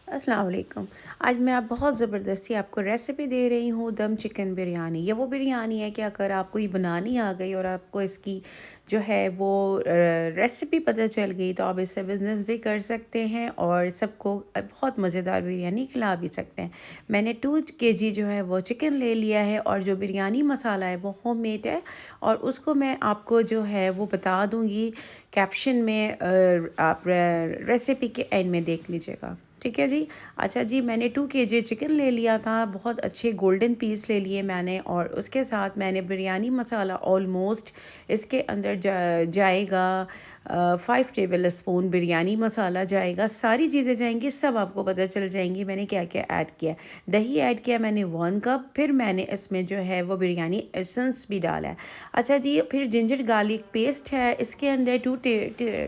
अस्सलाम वालेकुम। आज मैं बहुत ज़बरदस्ती आपको रेसिपी दे रही हूँ दम चिकन बिरयानी। ये वो बिरयानी है कि अगर आपको ये बनानी आ गई और आपको इसकी जो है वो रेसिपी पता चल गई तो आप इससे बिज़नेस भी कर सकते हैं और सबको बहुत मज़ेदार बिरयानी खिला भी सकते हैं। मैंने 2 kg जो है वो चिकन ले लिया है और जो बिरयानी मसाला है वो होममेड है और उसको मैं आपको जो है वो बता दूँगी कैप्शन में। आप रेसिपी के एंड में देख लीजिएगा। ठीक है जी। अच्छा जी, मैंने 2 kg चिकन ले लिया था, बहुत अच्छे गोल्डन पीस ले लिए मैंने और उसके साथ मैंने बिरयानी मसाला ऑलमोस्ट इसके अंदर जाएगा 5 टेबल स्पून बिरयानी मसाला जाएगा, सारी चीज़ें जाएंगी, सब आपको पता चल जाएंगी मैंने क्या क्या ऐड किया। दही ऐड किया मैंने 1 कप, फिर मैंने इसमें जो है वो बिरयानी एसेंस भी डाला है। अच्छा जी, फिर जिंजर गार्लिक पेस्ट है इसके अंदर 2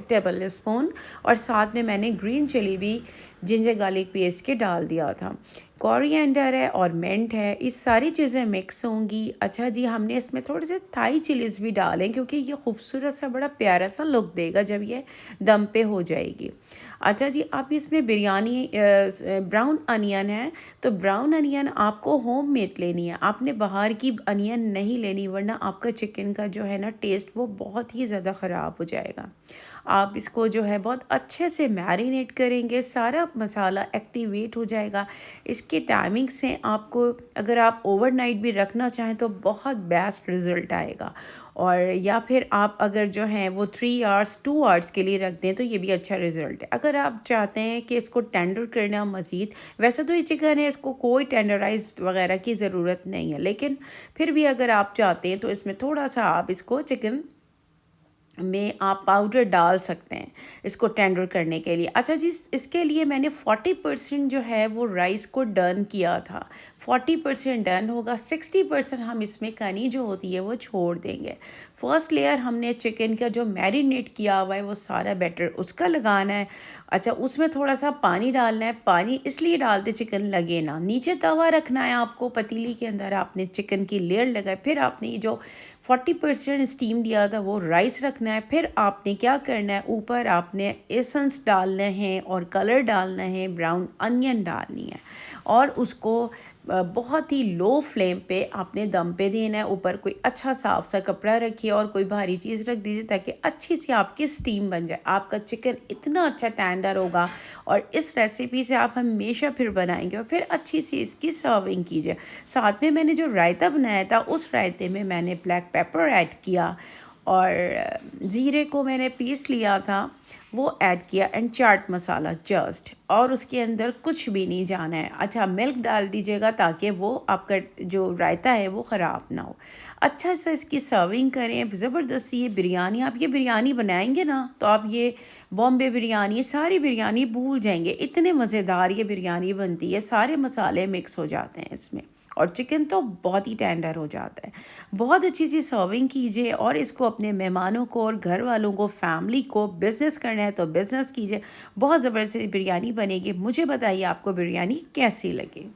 टेबल स्पून और साथ में मैंने ग्रीन चिली भी जिंजर गार्लिक पेस्ट के डाल दिया था। कोरिएंडर है और मिंट है, ये सारी चीज़ें मिक्स होंगी। अच्छा जी, हमने इसमें थोड़े से थाई चिलीज़ भी डालें क्योंकि ये खूबसूरत सा बड़ा प्यारा सा लुक देगा जब ये दम पे हो जाएगी। अच्छा जी, आप इसमें बिरयानी ब्राउन अनियन है, तो ब्राउन अनियन आपको होम मेड लेनी है, आपने बाहर की अनियन नहीं लेनी, वरना आपका चिकन का जो है ना टेस्ट वो बहुत ही ज़्यादा ख़राब हो जाएगा। आप इसको जो है बहुत अच्छे से मैरिनेट करेंगे, सारा मसाला एक्टिवेट हो जाएगा। इसके टाइमिंग से आपको, अगर आप ओवरनाइट भी रखना चाहें तो बहुत बेस्ट रिज़ल्ट आएगा, और या फिर आप अगर जो है वो 3 आवर्स 2 आवर्स के लिए रख दें तो ये भी अच्छा रिज़ल्ट है। अगर आप चाहते हैं कि इसको टेंडर करना मज़ीद, वैसे तो ये चिकन है इसको कोई टेंडराइज वगैरह की ज़रूरत नहीं है, लेकिन फिर भी अगर आप चाहते हैं तो इसमें थोड़ा सा आप इसको चिकन में आप पाउडर डाल सकते हैं इसको टेंडर करने के लिए। अच्छा जी, इसके लिए मैंने 40% जो है वो राइस को डन किया था। 40% डन होगा, 60% हम इसमें कनी जो होती है वो छोड़ देंगे। फर्स्ट लेयर हमने चिकन का जो मैरिनेट किया हुआ है वो सारा बैटर उसका लगाना है। अच्छा, उसमें थोड़ा सा पानी डालना है, पानी इसलिए डालते चिकन लगे ना, नीचे तवा रखना है आपको, पतीली के अंदर आपने चिकन की लेयर लगाए, फिर आपने ये जो 40% स्टीम दिया था वो राइस रखना है, फिर आपने क्या करना है, ऊपर आपने एसेंस डालने हैं और कलर डालना है, ब्राउन अनियन डालनी है और उसको बहुत ही लो फ्लेम पे आपने दम पे देना है। ऊपर कोई अच्छा साफ सा कपड़ा रखिए और कोई भारी चीज़ रख दीजिए ताकि अच्छी सी आपकी स्टीम बन जाए। आपका चिकन इतना अच्छा टेंडर होगा और इस रेसिपी से आप हमेशा फिर बनाएंगे और फिर अच्छी सी इसकी सर्विंग कीजिए। साथ में मैंने जो रायता बनाया था उस रायते में मैंने ब्लैक पेपर ऐड किया और ज़ीरे को मैंने पीस लिया था वो ऐड किया, एंड चाट मसाला जस्ट, और उसके अंदर कुछ भी नहीं जाना है। अच्छा, मिल्क डाल दीजिएगा ताकि वो आपका जो रायता है वो ख़राब ना हो। अच्छा से इसकी सर्विंग करें, ज़बरदस्त ये बिरयानी, आप ये बिरयानी बनाएंगे ना तो आप ये बॉम्बे बिरयानी सारी बिरयानी भूल जाएंगे, इतने मज़ेदार ये बिरयानी बनती है, सारे मसाले मिक्स हो जाते हैं इसमें और चिकन तो बहुत ही टेंडर हो जाता है। बहुत अच्छी सी सर्विंग कीजिए और इसको अपने मेहमानों को और घर वालों को, फैमिली को, बिज़नेस करना है तो बिज़नेस कीजिए। बहुत ज़बरदस्त बिरयानी बनेगी। मुझे बताइए आपको बिरयानी कैसी लगी।